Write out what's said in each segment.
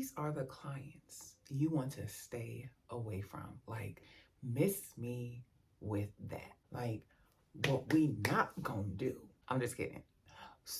These are the clients you want to stay away from. Like, miss me with that. Like, what we not gonna do. I'm just kidding.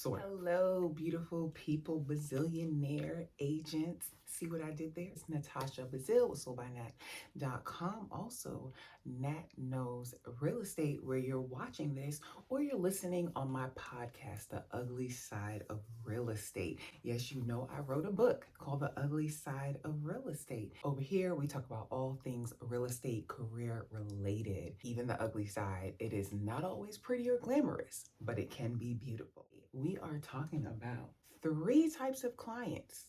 Hello, beautiful people, bazillionaire agents. See what I did there? It's Natasha Bazil with SoulByNat.com. Also, Nat Knows Real Estate, where you're watching this or you're listening on my podcast, The Ugly Side of Real Estate. Yes, you know I wrote a book called The Ugly Side of Real Estate. Over here, we talk about all things real estate career related. Even the ugly side, it is not always pretty or glamorous, but it can be beautiful. We are talking about 3 types of clients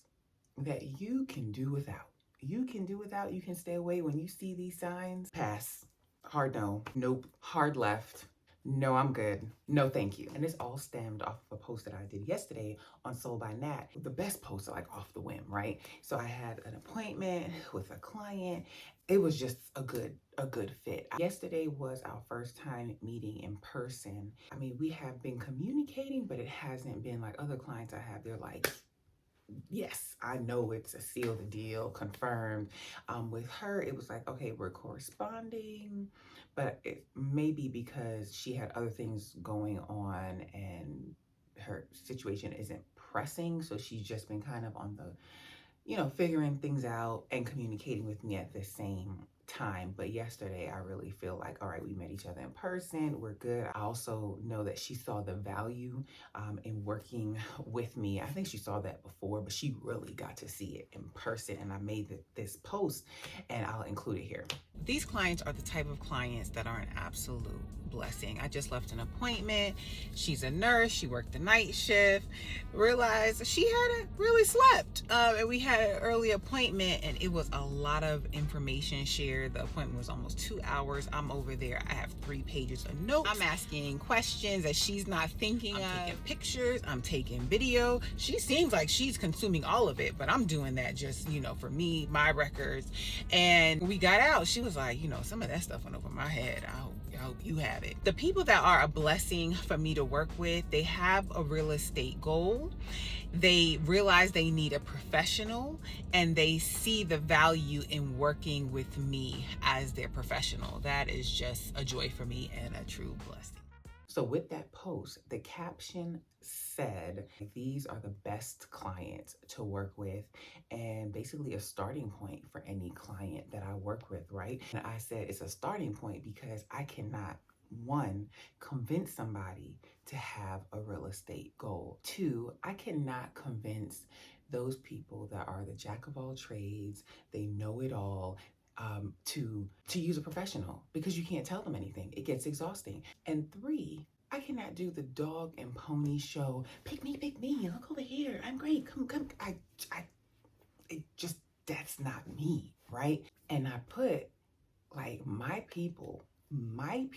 that you can do without. You can do without, you can stay away when you see these signs. Pass. Hard no. Nope. Hard left. No, I'm good. No, thank you. And this all stemmed off of a post that I did yesterday on Soul by Nat. The best post, like off the whim, right? So I had an appointment with a client. It was just a good fit. Yesterday was our first time meeting in person. I mean, we have been communicating, but it hasn't been like other clients I have. They're like, yes, I know it's a seal the deal, confirmed. With her, it was like, okay, we're corresponding, but it may be because she had other things going on and her situation isn't pressing. So she's just been kind of on the, figuring things out and communicating with me at the same time. But yesterday, I really feel like, all right, we met each other in person. We're good. I also know that she saw the value in working with me. I think she saw that before, but she really got to see it in person. And I made this post and I'll include it here. These clients are the type of clients that are an absolute blessing. I just left an appointment. She's a nurse. She worked the night shift. Realized she hadn't really slept. And we had an early appointment and it was a lot of information shared. The appointment was almost 2 hours. I'm over there. I have 3 pages of notes. I'm asking questions that she's not thinking of. I'm taking pictures. I'm taking video. She seems like she's consuming all of it, but I'm doing that just, for me, my records. And when we got out, she was like, some of that stuff went over my head. I hope you have it. The people that are a blessing for me to work with, they have a real estate goal. They realize they need a professional and they see the value in working with me as their professional. That is just a joy for me and a true blessing. So with that post, the caption said, these are the best clients to work with and basically a starting point for any client that I work with, right? And I said it's a starting point because I cannot, 1, convince somebody to have a real estate goal. 2, I cannot convince those people that are the jack of all trades, they know it all, to use a professional because you can't tell them anything. It gets exhausting. And 3, I cannot do the dog and pony show. Pick me, look over here. I'm great. Come. It just, that's not me, right? And I put like my people, my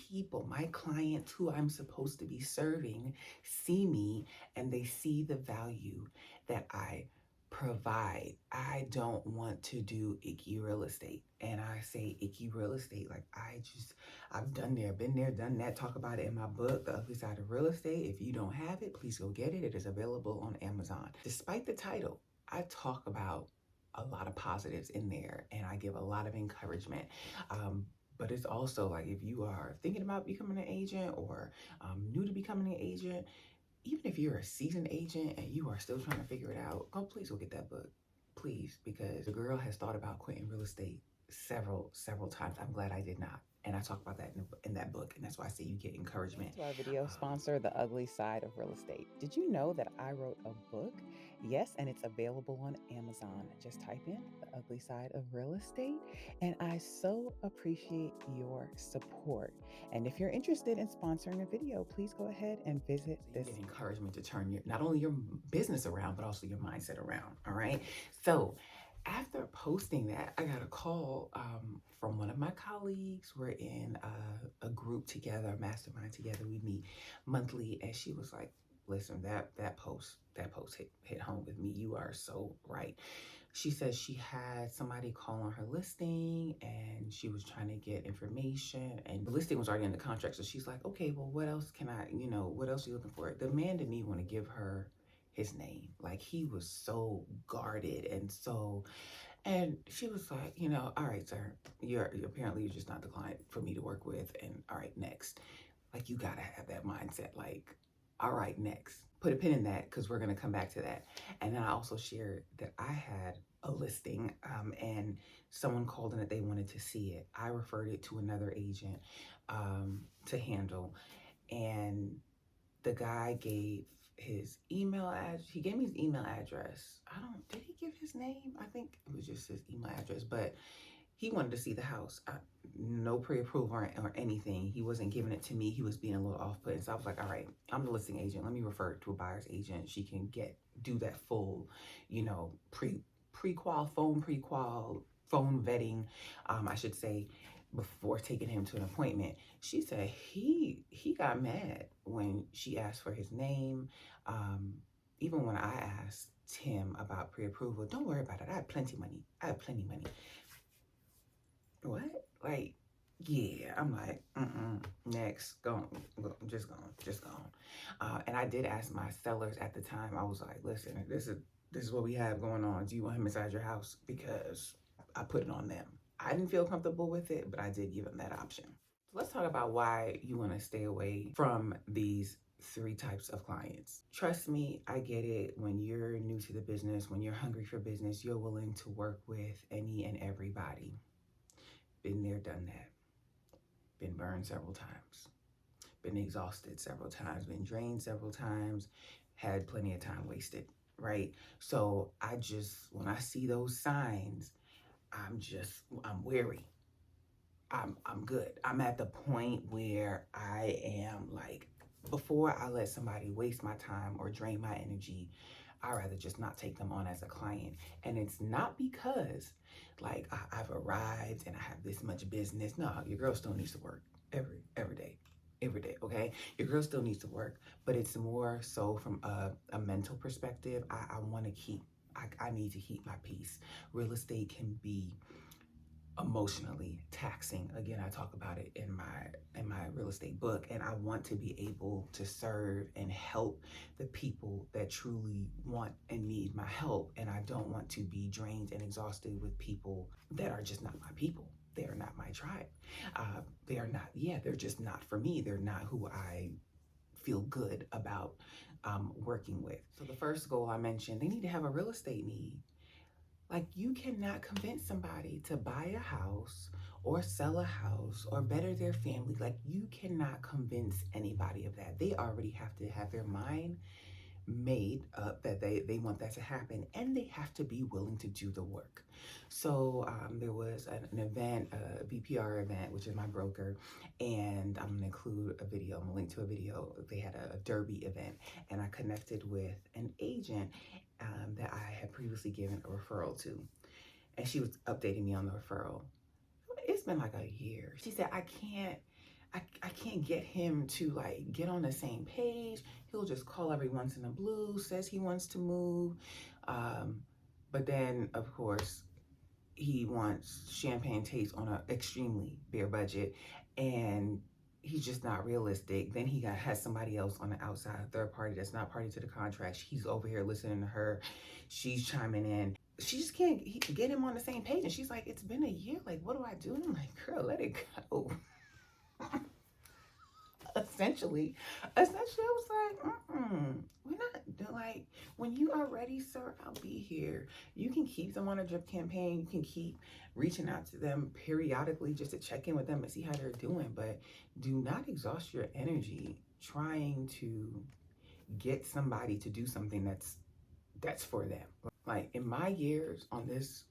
clients who I'm supposed to be serving see me and they see the value that I provide. I don't want to do icky real estate. And I say icky real estate, like I've been there, done that. Talk about it in my book, The Ugly Side of Real Estate. If you don't have it, please go get it. It is available on Amazon. Despite the title, I talk about a lot of positives in there and I give a lot of encouragement. But it's also like if you are thinking about becoming an agent or new to becoming an agent, even if you're a seasoned agent and you are still trying to figure it out, please go get that book, please, because the girl has thought about quitting real estate several times. I'm glad I did not. And I talk about that in that book, and that's why I say you get encouragement. To our video sponsor, The Ugly Side of Real Estate. Did you know that I wrote a book? Yes, and it's available on Amazon. Just type in The Ugly Side of Real Estate, and I so appreciate your support. And if you're interested in sponsoring a video, please go ahead and visit this. You get encouragement to turn not only your business around, but also your mindset around, all right? So after posting that, I got a call from one of my colleagues. We're in a group together, a mastermind together. We meet monthly, and she was like, listen, that post hit home with me. You are so right. She said she had somebody call on her listing and she was trying to get information and the listing was already in the contract. So she's like, okay, well, what else can I, what else are you looking for? The man didn't even want to give her his name. Like, he was so guarded and so, and she was like, you know, all right, sir, you're apparently you're just not the client for me to work with. And all right, next. Like, you gotta have that mindset. Like, all right, next. Put a pin in that because we're gonna come back to that. And then I also shared that I had a listing, and someone called in that they wanted to see it. I referred it to another agent to handle, and the guy gave his email address. He gave me his email address. Did he give his name? I think it was just his email address, but he wanted to see the house. No pre-approval or anything. He wasn't giving it to me. He was being a little off-putting. So I was like, all right, I'm the listing agent. Let me refer it to a buyer's agent. She can do that full, you know, pre-qual, phone vetting, I should say, before taking him to an appointment. She said he got mad when she asked for his name. Even when I asked him about pre-approval, don't worry about it. I have plenty of money. I have plenty of money. What? Like, yeah, I'm like, next, just gone. And I did ask my sellers at the time. I was like, listen, this is what we have going on. Do you want him inside your house? Because I put it on them. I didn't feel comfortable with it, but I did give them that option. So let's talk about why you want to stay away from these 3 types of clients. Trust me, I get it. When you're new to the business, when you're hungry for business, you're willing to work with any and everybody. Been there, done that. Been burned several times. Been exhausted several times. Been drained several times. Had plenty of time wasted, right? So when I see those signs, I'm wary. I'm good. I'm at the point where I am like, before I let somebody waste my time or drain my energy, I'd rather just not take them on as a client. And it's not because like I've arrived and I have this much business. No, your girl still needs to work every day, okay? Your girl still needs to work, but it's more so from a mental perspective. I need to keep my peace. Real estate can be emotionally taxing. Again, I talk about it in my real estate book, and I want to be able to serve and help the people that truly want and need my help. And I don't want to be drained and exhausted with people that are just not my people. They are not my tribe. They're just not for me. They're not who I feel good about working with. So the first goal I mentioned, they need to have a real estate need. Like, you cannot convince somebody to buy a house or sell a house or better their family. Like, you cannot convince anybody of that. They already have to have their mind made up that they want that to happen, and they have to be willing to do the work. So there was an event, a BPR event, which is my broker, and I'm gonna include a video. I'm gonna link to a video. They had a derby event, and I connected with an agent that I had previously given a referral to, and she was updating me on the referral. It's been like a year. She said, I can't get him to like get on the same page. He'll just call every once in a blue, says he wants to move. But then, of course, he wants champagne taste on an extremely bare budget, and he's just not realistic. Then has somebody else on the outside, a third party that's not party to the contract. He's over here listening to her. She's chiming in. She just can't get him on the same page. And she's like, it's been a year. Like, what do I do? And I'm like, girl, let it go. essentially I was like, we're not, like, when you are ready, sir, I'll be here. You can keep them on a drip campaign. You can keep reaching out to them periodically just to check in with them and see how they're doing, but do not exhaust your energy trying to get somebody to do something that's for them. Like, in my years on this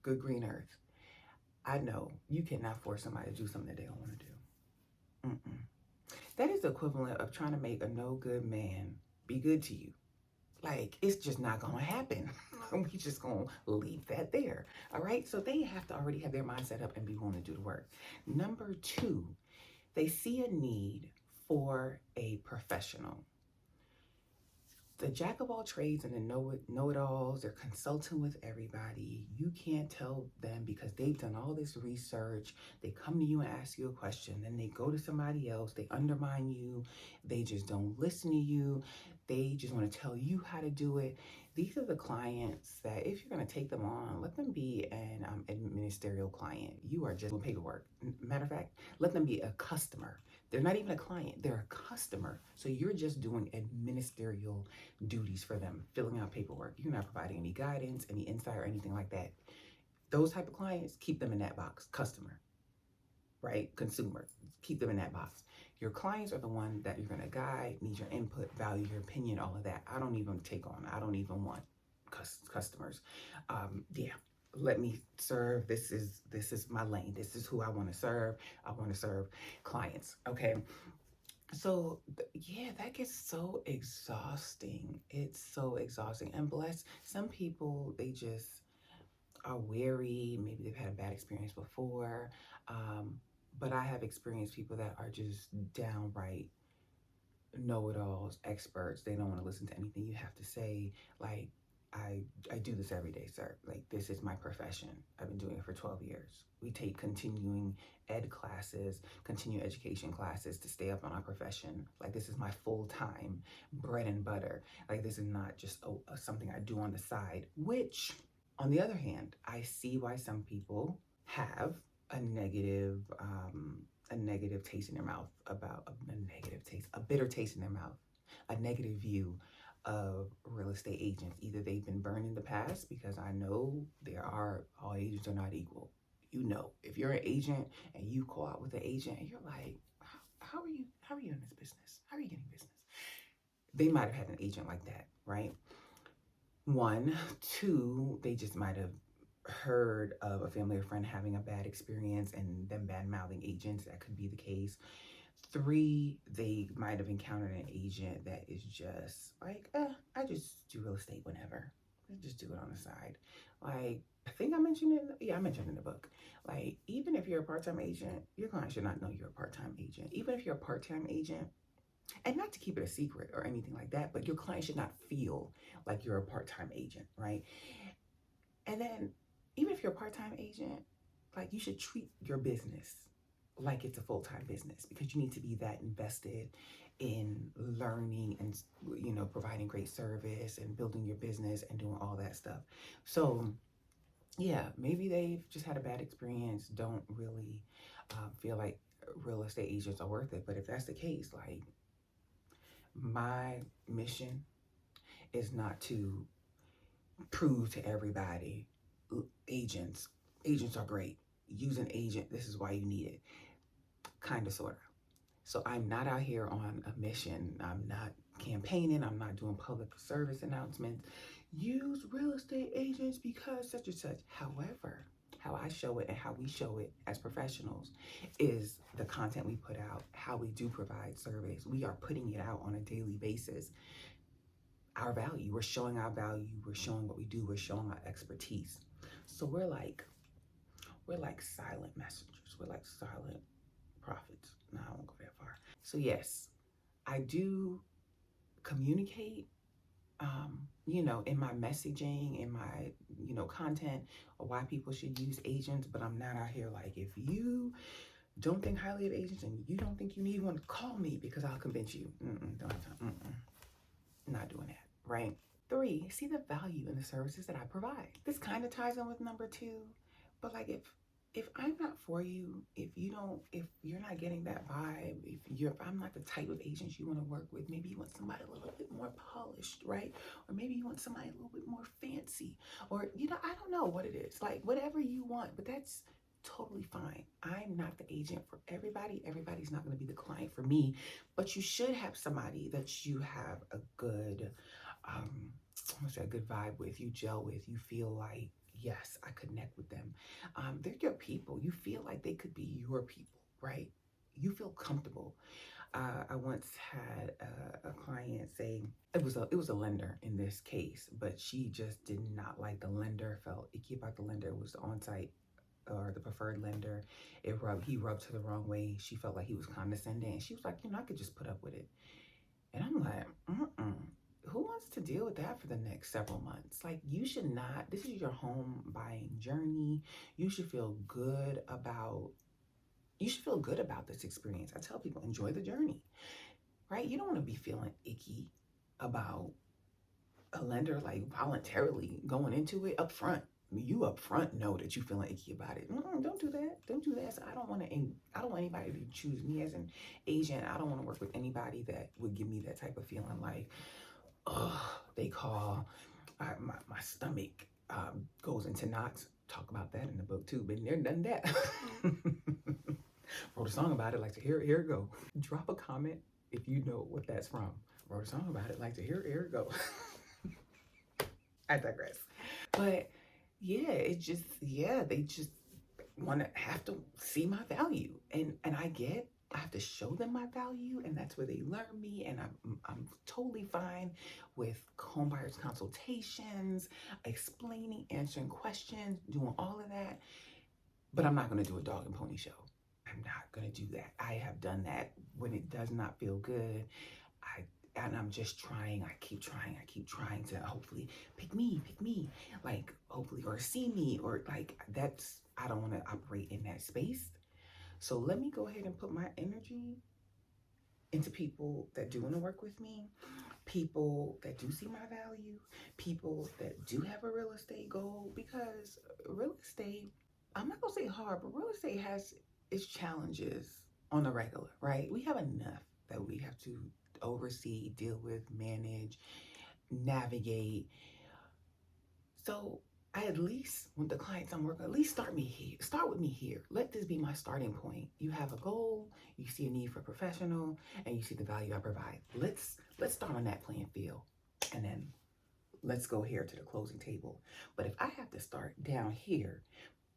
good green earth, I know you cannot force somebody to do something that they don't want to do. That is the equivalent of trying to make a no good man be good to you. Like, it's just not gonna happen. We just gonna leave that there. All right. So they have to already have their mind set up and be willing to do the work. Number 2, they see a need for a professional. The jack of all trades and the know-it-alls, they're consulting with everybody. You can't tell them because they've done all this research. They come to you and ask you a question, then they go to somebody else. They undermine you. They just don't listen to you. They just want to tell you how to do it. These are the clients that if you're going to take them on, let them be an ministerial client. You are just doing paperwork. Matter of fact, let them be a customer. They're not even a client, they're a customer. So you're just doing ministerial duties for them, filling out paperwork. You're not providing any guidance, any insight, or anything like that. Those type of clients, keep them in that box. Customer, right? Consumer, keep them in that box. Your clients are the one that you're going to guide, need your input, value your opinion, all of that. I don't even take on. I don't even want customers. Yeah, let me serve. This is my lane. This is who I want to serve. I want to serve clients. Okay. So yeah, that gets so exhausting. It's so exhausting. And bless some people, they just are wary. Maybe they've had a bad experience before. Um, but I have experienced people that are just downright know-it-alls, experts. They don't want to listen to anything you have to say. Like, I do this every day, sir. Like, this is my profession. I've been doing it for 12 years. We take continuing ed classes, continuing education classes to stay up on our profession. Like, this is my full-time bread and butter. Like, this is not just something I do on the side, which, on the other hand, I see why some people have a negative taste in their mouth about a bitter taste in their mouth, a negative view of real estate agents. Either they've been burned in the past, because I know all agents are not equal. You know, if you're an agent and you call out with an agent and you're like, how are you in this business? How are you getting business? They might have had an agent like that, right? One, two, they just might have heard of a family or friend having a bad experience and them bad mouthing agents. That could be the case. Three, they might have encountered an agent that is just like, I just do real estate whenever. I just do it on the side. Like, I think I mentioned it. Yeah, I mentioned it in the book. Like, even if you're a part-time agent, your client should not know you're a part-time agent. Even if you're a part-time agent, and not to keep it a secret or anything like that, but your client should not feel like you're a part-time agent, right? And then, even if you're a part-time agent, like, you should treat your business like it's a full-time business, because you need to be that invested in learning and, providing great service and building your business and doing all that stuff. So yeah, maybe they've just had a bad experience, don't really feel like real estate agents are worth it. But if that's the case, like, my mission is not to prove to everybody agents are great. Use an agent. This is why you need it. Kind of, sort of. So I'm not out here on a mission. I'm not campaigning. I'm not doing public service announcements. Use real estate agents because such and such. However, how I show it and how we show it as professionals is the content we put out, how we do provide service. We are putting it out on a daily basis. Our value, we're showing our value, we're showing what we do, we're showing our expertise. So we're like silent messengers. We're like silent prophets. No, I won't go that far. So yes, I do communicate, in my messaging, in my, content, why people should use agents, but I'm not out here like, if you don't think highly of agents and you don't think you need one, call me because I'll convince you. Don't have time. Not doing that, right? Three, see the value in the services that I provide. This kind of ties in with number two, but like, if I'm not for you, if you're not getting that vibe, if I'm not the type of agent you want to work with, maybe you want somebody a little bit more polished, right? Or maybe you want somebody a little bit more fancy, or, I don't know what it is, like, whatever you want, but that's totally fine. I'm not the agent for everybody. Everybody's not going to be the client for me, but you should have somebody that you have a good, a good vibe with, you gel with, you feel like, yes, I connect with them. They're your people. You feel like they could be your people, right? You feel comfortable. I once had a client say, it was a lender in this case, but she just did not like the lender, felt icky about the lender. It was the on-site or the preferred lender. He rubbed her the wrong way. She felt like he was condescending. And she was like, I could just put up with it. And I'm like, who wants to deal with that for the next several months? Like, you should not. This is your home buying journey. You should feel good about this experience. I tell people, enjoy the journey, right? You don't want to be feeling icky about a lender like voluntarily going into it up front. You up front know that you feeling icky about it. Don't do that. Don't do that. So I don't want to. I don't want anybody to choose me as an agent. I don't want to work with anybody that would give me that type of feeling like, oh, they call my stomach goes into knots. Talk about that in the book too. Been there, done that. Wrote a song about it. Like to hear it. Here it go. Drop a comment if you know what that's from. Wrote a song about it. Like to hear it. Here it go. I digress. But yeah, they just want to have to see my value, and I have to show them my value, and that's where they learn me, and I'm totally fine with home buyers consultations, explaining, answering questions, doing all of that. But I'm not going to do a dog and pony show. I'm not going to do that. I have done that when it does not feel good. And I'm just trying. I keep trying to hopefully pick me, like hopefully, or see me, or like that's. I don't want to operate in that space. So let me go ahead and put my energy into people that do want to work with me, people that do see my value, people that do have a real estate goal, because real estate, I'm not gonna say hard, but real estate has its challenges on the regular, right? We have enough that we have to oversee, deal with, manage, navigate. So I at least want the clients I'm working, at least start with me here. Let this be my starting point. You have a goal, you see a need for a professional, and you see the value I provide. Let's start on that playing field, and then let's go here to the closing table. But if I have to start down here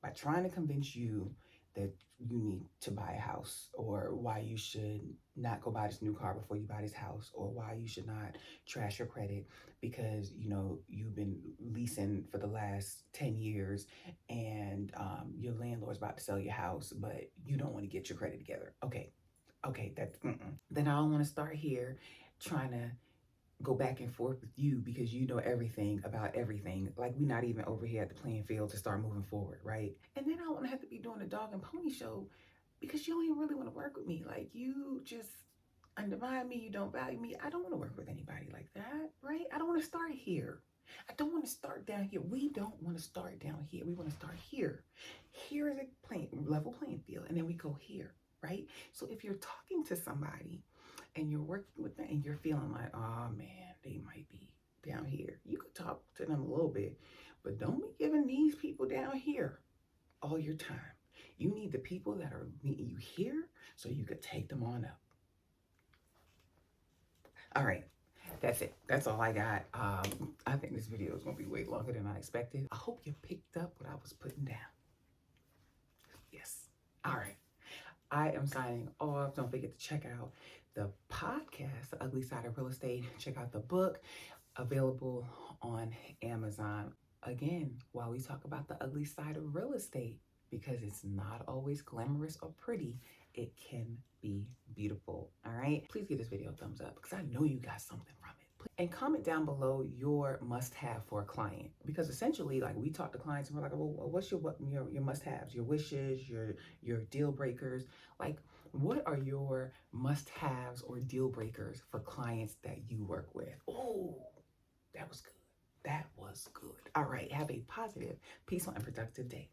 by trying to convince you that you need to buy a house, or why you should not go buy this new car before you buy this house, or why you should not trash your credit because you've been leasing for the last 10 years, and your landlord's about to sell your house, but you don't want to get your credit together. Okay, that's then I don't want to start here trying to go back and forth with you because you know everything about everything. Like we're not even over here at the playing field to start moving forward, right? And then I don't want to have to be doing a dog and pony show because you don't even really want to work with me. Like you just undermine me, you don't value me. I don't want to work with anybody like that, right? I don't want to start here. I don't want to start down here. We don't want to start down here. We want to start here. Here is a level playing field, and then we go here, right? So if you're talking to somebody and you're working with them and you're feeling like, oh man, they might be down here, you could talk to them a little bit, but don't be giving these people down here all your time. You need the people that are meeting you here so you could take them on up. All right, that's it. That's all I got. I think this video is going to be way longer than I expected. I hope you picked up what I was putting down. Yes. All right. I am signing off. Don't forget to check out the podcast, The Ugly Side of Real Estate. Check out the book, available on Amazon. Again, while we talk about the ugly side of real estate, because it's not always glamorous or pretty, it can be beautiful. All right. Please give this video a thumbs up because I know you got something from it. And comment down below your must-have for a client, because essentially, like, we talk to clients and we're like, well, what's your must-haves, your wishes, your deal breakers? Like, what are your must-haves or deal breakers for clients that you work with? Oh, that was good. That was good. All right. Have a positive, peaceful, and productive day.